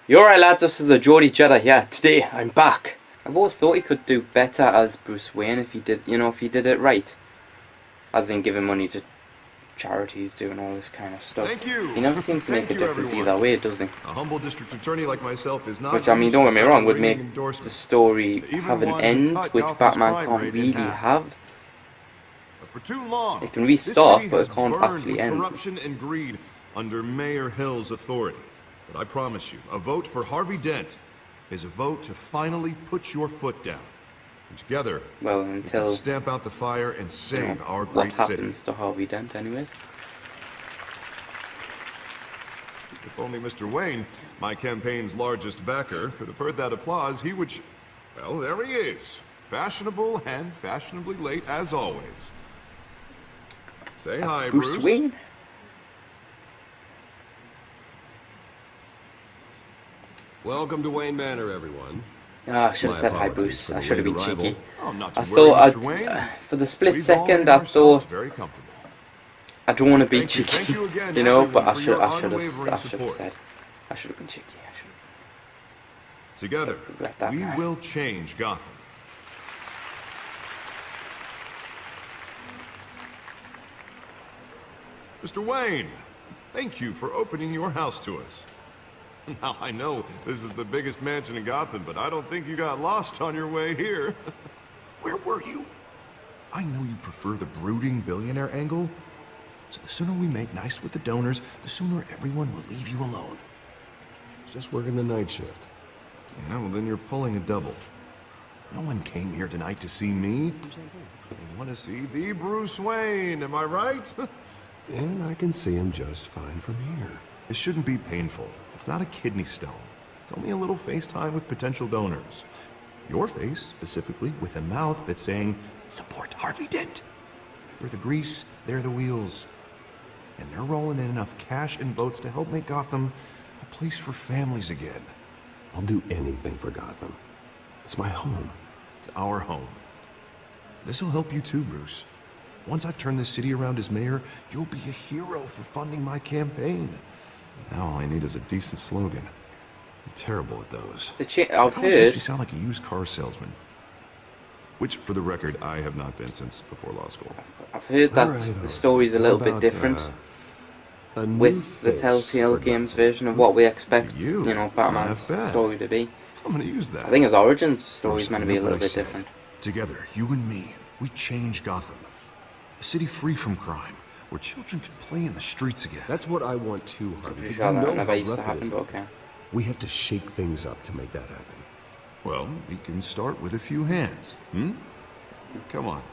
You're right, lads, this is the Geordie Jeddah here. Today, I'm back. I've always thought he could do better as Bruce Wayne if he did, if he did it right. As in giving money to charities, doing all this kind of stuff. Thank you. He never seems to make a difference either way, does he? A humble district attorney like myself is not. Which, I mean, don't get me wrong, would make the story have an end, which Batman can't really have. For too long, it can restart, but it can't actually end. Corruption and greed under Mayor Hill's authority. But I promise you, a vote for Harvey Dent is a vote to finally put your foot down. And together, well, we until can stamp out the fire and save our what great city. happens to Harvey Dent, anyways. If only Mr. Wayne, my campaign's largest backer, could have heard that applause, he would. Well, there he is, fashionable and fashionably late as always. Say That's hi, Bruce Wayne. Welcome to Wayne Manor, everyone. Ah, I should have said hi, Bruce. I should have been cheeky. Oh, not I to worry, Mr. Wayne. thought, for the split We've all second, made I ourselves thought very comfortable. I don't want to be Thank cheeky, you again, but I everyone, should for your have unwavering said. support. I should have been cheeky. I should. Together, Regret that we now. will change Gotham. Mr. Wayne, thank you for opening your house to us. Now, I know this is the biggest mansion in Gotham, but I don't think you got lost on your way here. Where were you? I know you prefer the brooding billionaire angle, so the sooner we make nice with the donors, the sooner everyone will leave you alone. Just working the night shift. Yeah, well then you're pulling a double. No one came here tonight to see me. They want to see the Bruce Wayne, am I right? And I can see him just fine from here. This shouldn't be painful. It's not a kidney stone. It's only a little FaceTime with potential donors. Your face, specifically, with a mouth that's saying, support Harvey Dent. We're the grease, they're the wheels. And they're rolling in enough cash and votes to help make Gotham a place for families again. I'll do anything for Gotham. It's my home. It's our home. This'll help you too, Bruce. Once I've turned this city around as mayor, you'll be a hero for funding my campaign. Now all I need is a decent slogan. I'm terrible at those. I've heard. You sound like a used car salesman. Which, for the record, I have not been since before law school. I've heard that Right, the story's a little bit different with the Telltale Games version of what we expect, Batman's story to be. I'm gonna use that. I think his origins story is meant to be a little bit different. Together, you and me, we change Gotham. A city free from crime, where children can play in the streets again. That's what I want too, I'm Harvey. pretty You sure that know never how used to rough it happen, is. but okay. We have to shake things up to make that happen. Well, we can start with a few hands, Come on.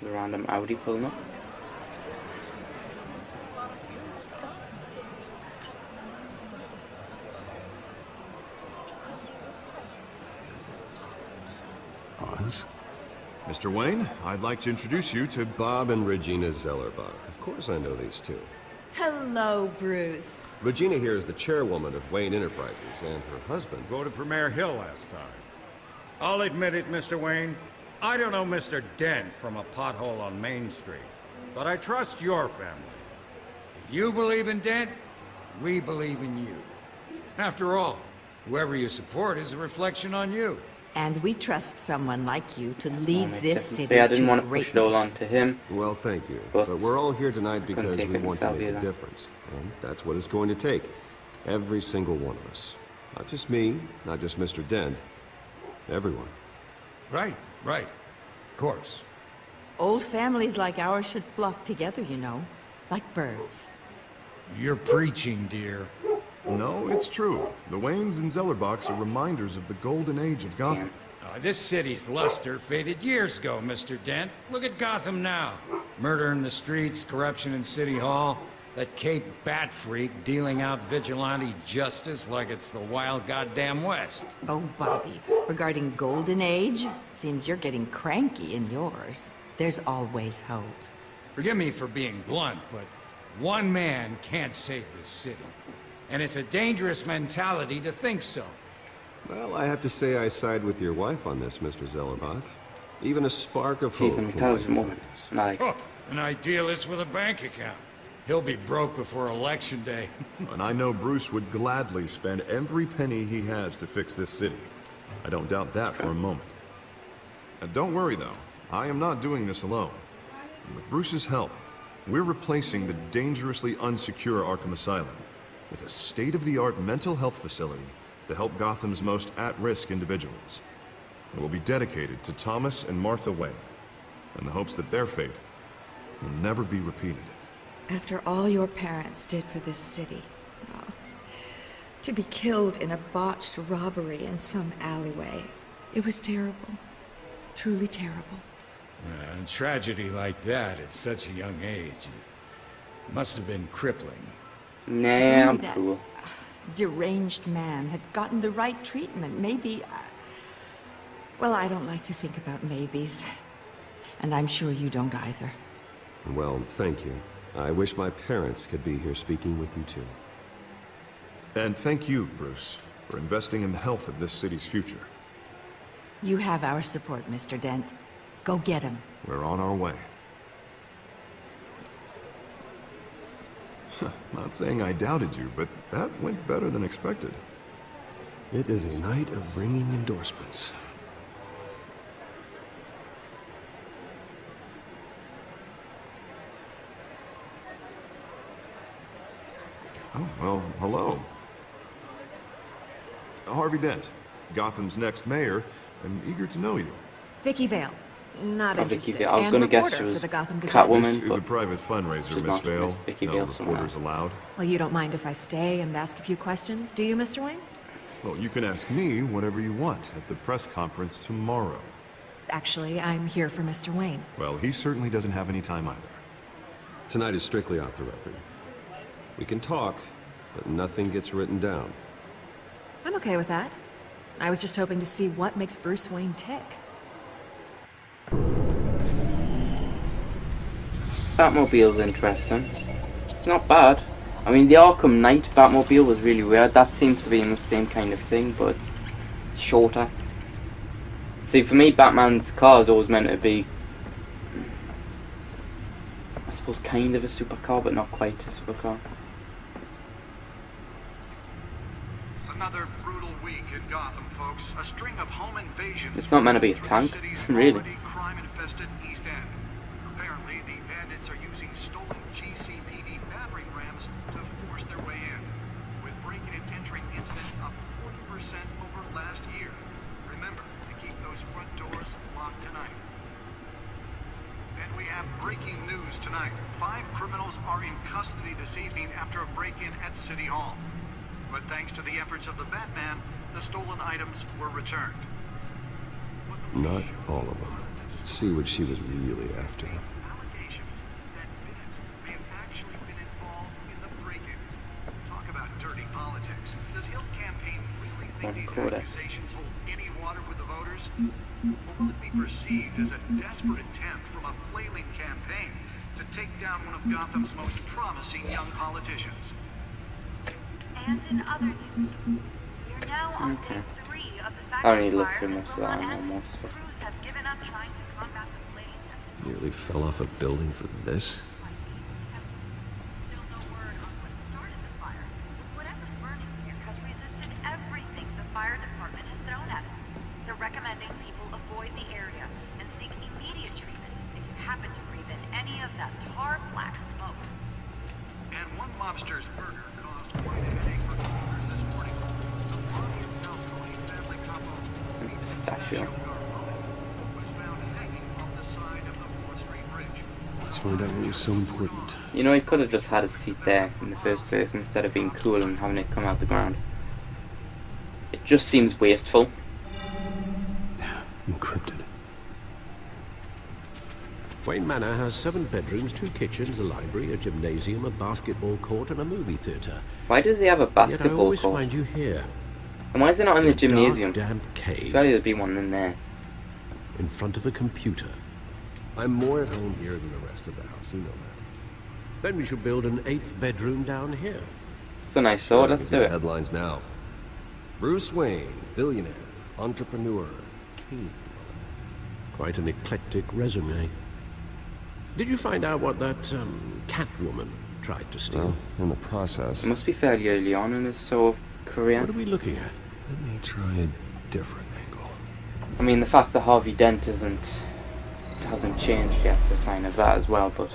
The random Audi pulling up. Oz? Mr. Wayne, I'd like to introduce you to Bob and Regina Zellerbach. Of course I know these two. Hello, Bruce. Regina here is the chairwoman of Wayne Enterprises, and her husband... Voted for Mayor Hill last time. I'll admit it, Mr. Wayne. I don't know Mr. Dent from a pothole on Main Street, but I trust your family. If you believe in Dent, we believe in you. After all, whoever you support is a reflection on you. And we trust someone like you to lead this city See, I didn't to want to push it all greatness. onto him. Well, thank you. But But we're all here tonight couldn't because take we it want to myself make a either. difference. And that's what it's going to take. Every single one of us. Not just me, not just Mr. Dent. Everyone. Right. Of course. Old families like ours should flock together, like birds. You're preaching, dear. No, it's true. The Waynes and Zellerbachs are reminders of the golden age of Gotham. This city's luster faded years ago, Mr. Dent. Look at Gotham now. Murder in the streets, corruption in City Hall, that Cape Bat freak dealing out vigilante justice like it's the wild goddamn West. Oh, Bobby, regarding Golden Age, seems you're getting cranky in yours. There's always hope. Forgive me for being blunt, but one man can't save this city. And it's a dangerous mentality to think so. Well, I have to say I side with your wife on this, Mr. Zellerbach. Even a spark of hope. She's an can intelligent make a woman. difference. Like, Oh, An idealist with a bank account. He'll be broke before Election Day. And I know Bruce would gladly spend every penny he has to fix this city. I don't doubt that for a moment. And don't worry, though. I am not doing this alone. With Bruce's help, we're replacing the dangerously unsecure Arkham Asylum with a state-of-the-art mental health facility to help Gotham's most at-risk individuals. It will be dedicated to Thomas and Martha Wayne, in the hopes that their fate will never be repeated. After all your parents did for this city, oh, to be killed in a botched robbery in some alleyway, it was terrible. Truly terrible. And tragedy like that at such a young age must have been crippling. Nah, If I'm only that cool. deranged man had gotten the right treatment, maybe... Well, I don't like to think about maybes. And I'm sure you don't either. Well, thank you. I wish my parents could be here speaking with you too. And thank you, Bruce, for investing in the health of this city's future. You have our support, Mr. Dent. Go get him. We're on our way. Not saying I doubted you, but that went better than expected. It is a night of ringing endorsements. Oh, well, hello. Harvey Dent, Gotham's next mayor. I'm eager to know you. Vicky Vale. Not Oh, interested. Vicky Vale. I was And going to guess reporter she was for the Gotham Gazette. Catwoman, This is a but private fundraiser, she's Miss not Vale. Miss Vicky No Vale somehow. reporters allowed. Well, you don't mind if I stay and ask a few questions, do you, Mr. Wayne? Well, you can ask me whatever you want at the press conference tomorrow. Actually, I'm here for Mr. Wayne. Well, he certainly doesn't have any time either. Tonight is strictly off the record. We can talk, but nothing gets written down. I'm okay with that. I was just hoping to see what makes Bruce Wayne tick. Batmobile's interesting. It's not bad. I mean, the Arkham Knight Batmobile was really weird. That seems to be in the same kind of thing, but it's shorter. See, for me, Batman's car is always meant to be, I suppose, kind of a supercar, but not quite a supercar. Another brutal week in Gotham, folks. A string of home invasions. It's not meant to be a tank, really. Crime-infested East End. Apparently, the bandits are using stolen GCPD battering rams to force their way in, with breaking and entering incidents up 40% over last year. Remember to keep those front doors locked tonight. And we have breaking news tonight. 5 criminals are in custody this evening after a break-in at City Hall. But thanks to the efforts of the Batman, the stolen items were returned. Not all of them. See what she was really after. Allegations that Dent may have actually been involved in the break-in. Talk about dirty politics. Does Hill's campaign really think these accusations hold any water with the voters? Or will it be perceived as a desperate attempt from a flailing campaign to take down one of Gotham's most promising young politicians? And in other news, we're now on day 3 of the I don't need to factory look fire through in most of that Brooklyn, almost. and crews have given up trying to combat the blaze. Nearly fell off a building for this. Still no word on what started the fire. Whatever's burning here has resisted everything the fire department has thrown at it. They're recommending people avoid the area and seek immediate treatment if you happen to breathe in any of that tar black smoke. And one mobster's burger caused quite a headache for commuters this morning. The body of Telltale family couple, Pistachio. was found hanging off the side of the 4th Street Bridge. Let's find out what was so important. You know, he could have just had a seat there in the first place instead of being cool and having it come out the ground. It just seems wasteful. Encrypted. Wayne Manor has 7 bedrooms, 2 kitchens, a library, a gymnasium, a basketball court, and a movie theatre. Why does he have a Yet I basketball always court? find you here, And why is he not in the in a gymnasium? dark, damp cave, Surely there'd be one in there. in front of a computer. I'm more at home here than the rest of the house, you know that. Then we should build an 8th bedroom down here. It's a nice thought, let's do it. Headlines now. Bruce Wayne, billionaire, entrepreneur, king. Quite an eclectic resume. Did you find out what that, Catwoman tried to steal? Well, in the process. It must be fairly early on in his sort of career. What are we looking at? Let me try a different angle. I mean, the fact that Harvey Dent hasn't changed yet's a sign of that as well, but...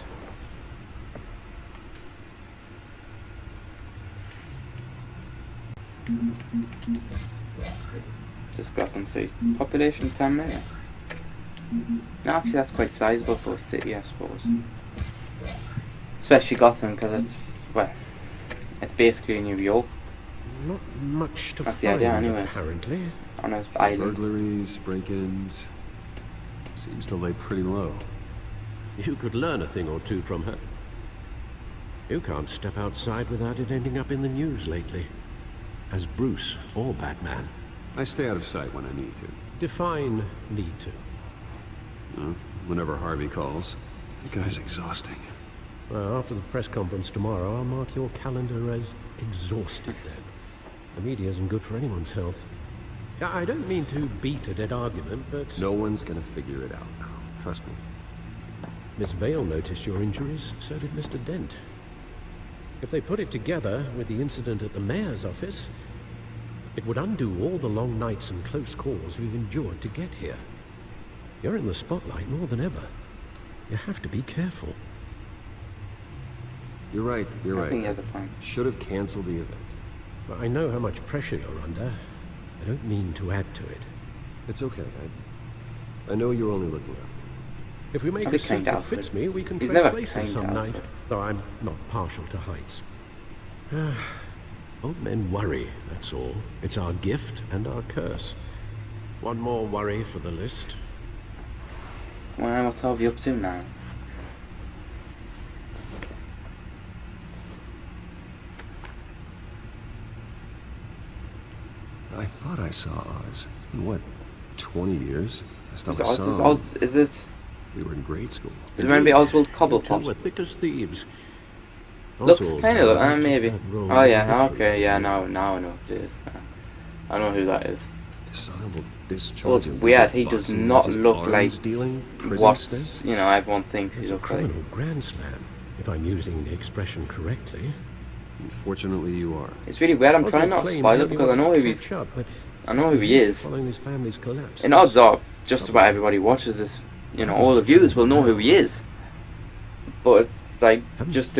Just Gotham City. Population 10 million. No, actually that's quite sizable for a city, I suppose. Especially Gotham, because it's, well, it's basically New York. Not much to That's the find, idea anyway. apparently. On an island. Burglaries, break-ins. Seems to lay pretty low. You could learn a thing or two from her. You can't step outside without it ending up in the news lately. As Bruce or Batman. I stay out of sight when I need to. Define need to. Whenever Harvey calls. The guy's exhausting. Well, after the press conference tomorrow, I'll mark your calendar as exhausted then. The media isn't good for anyone's health. I don't mean to beat a dead argument, but... No one's gonna figure it out now. Trust me. Miss Vale noticed your injuries, so did Mr. Dent. If they put it together with the incident at the mayor's office, it would undo all the long nights and close calls we've endured to get here. You're in the spotlight more than ever. You have to be careful. You're right, you're I think he right. has a point. Should have canceled the event. But I know how much pressure you're under. I don't mean to add to it. It's okay. I know you're only looking after me. If we make I'll a be suit kind that Alfred. fits me, we can He's trade never places kind some night. Alfred. Though I'm not partial to heights. Old men worry, that's all. It's our gift and our curse. One more worry for the list. Well, what's Harvey up to now? I thought I saw Oz. It's been, what, 20 years? Last time Is I saw him, Oz, is it? we were in grade school. Is it meant to be Oswald You Cobblepot? two were thick as thieves. Looks Oswald kind of, had maybe. that role Oh yeah, naturally. okay, yeah, now I know who it is. I know who that is. Dishonorable discharge. Well, it's of weird. He does boxing not matches, look arms like dealing, prison what stints. everyone thinks he It's a looks like. criminal grand slam, if I'm using the expression correctly. Unfortunately, you are. It's really weird. I'm Oswald trying not to claimed spoil he it because I only know wanted who to he's. catch up, but I know who he is. following his family's collapse. And odds are, just about everybody watches this. All the viewers will know who he is. But it's like, just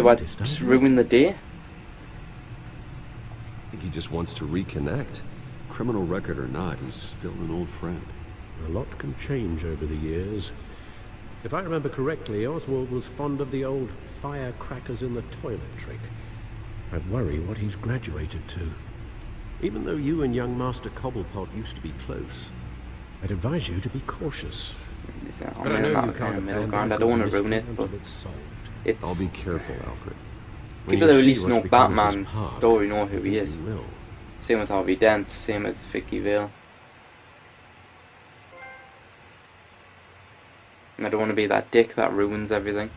ruin the day. I think he just wants to reconnect. Criminal record or not, he's still an old friend. A lot can change over the years. If I remember correctly, Oswald was fond of the old firecrackers in the toilet trick. I'd worry what he's graduated to. Even though you and young Master Cobblepot used to be close, I'd advise you to be cautious. I'm But I in know you that can't kind of middle abandon ground. I the don't want to mystery ruin it, until but it's solved. it's. I'll be careful, Alfred. When People you who at see least what's know become of this Batman's park, story know who I he think is. you will. Same with Harvey Dent, same with Vicky Vale. And I don't want to be that dick that ruins everything.